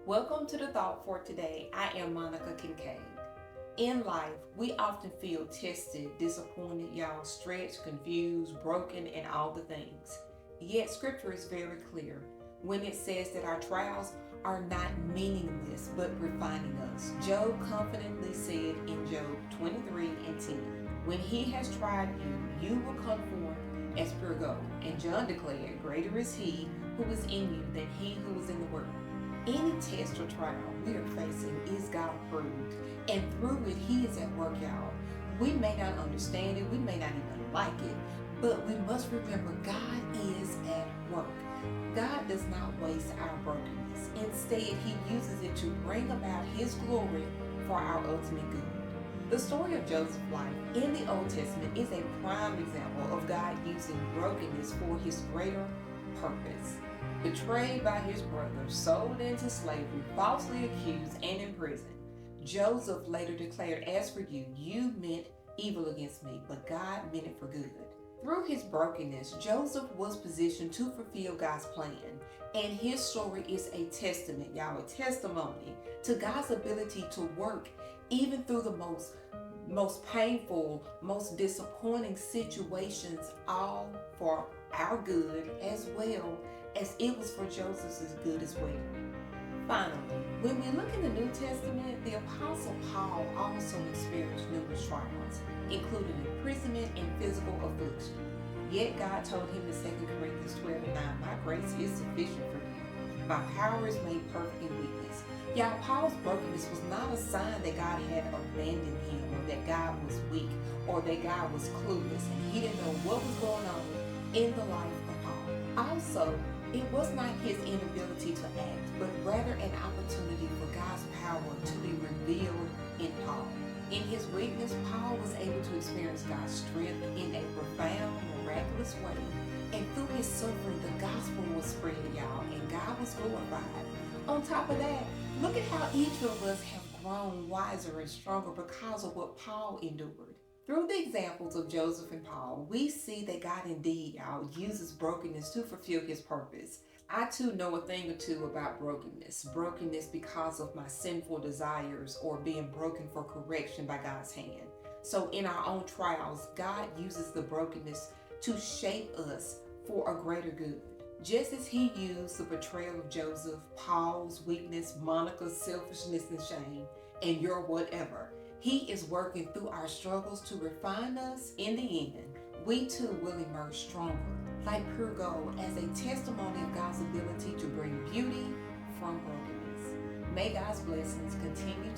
Welcome to the thought for today. I am Monica Kincaid. In life, we often feel tested, disappointed, stretched, confused, broken, and all the things. Yet, scripture is very clear when it says that our trials are not meaningless but refining us. Job confidently said in Job 23 and 10, "When he has tried you, you will come forth as pure gold." And John declared, "Greater is he who is in you than he who is in the world." Any test or trial we are facing is God approved, and through it, He is at work, y'all. We may not understand it, we may not even like it, but we must remember God is at work. God does not waste our brokenness. Instead, He uses it to bring about His glory for our ultimate good. The story of Joseph's life in the Old Testament is a prime example of God using brokenness for His greater purpose. Betrayed by his brothers, sold into slavery, falsely accused, and imprisoned, Joseph later declared, "As for you, you meant evil against me, but God meant it for good." Through his brokenness, Joseph was positioned to fulfill God's plan, and his story is a testament, a testimony to God's ability to work even through the most painful, most disappointing situations, all for our good as well as it was for Joseph's good as well. Finally, when we look in the New Testament, the Apostle Paul also experienced numerous trials, including imprisonment and physical affliction. Yet God told him in 2 Corinthians 12 and 9, "My grace is sufficient for you. My power is made perfect in weakness." Paul's brokenness was not a sign that God had abandoned him, or that God was weak, or that God was clueless and he didn't know what was going on in the life of Paul. Also, it was not his inability to act, but rather an opportunity for God's power to be revealed in Paul. In his weakness, Paul was able to experience God's strength in a profound, miraculous way. And through his suffering, the gospel was spread, and God was glorified. On top of that, look at how each of us have grown wiser and stronger because of what Paul endured. Through the examples of Joseph and Paul, we see that God indeed, uses brokenness to fulfill his purpose. I too know a thing or two about brokenness. Brokenness because of my sinful desires or being broken for correction by God's hand. So in our own trials, God uses the brokenness to shape us for a greater good. Just as he used the betrayal of Joseph, Paul's weakness, Monica's selfishness and shame, and your whatever, he is working through our struggles to refine us. In the end, we too will emerge stronger, like pure gold, as a testimony of God's ability to bring beauty from brokenness. May God's blessings continue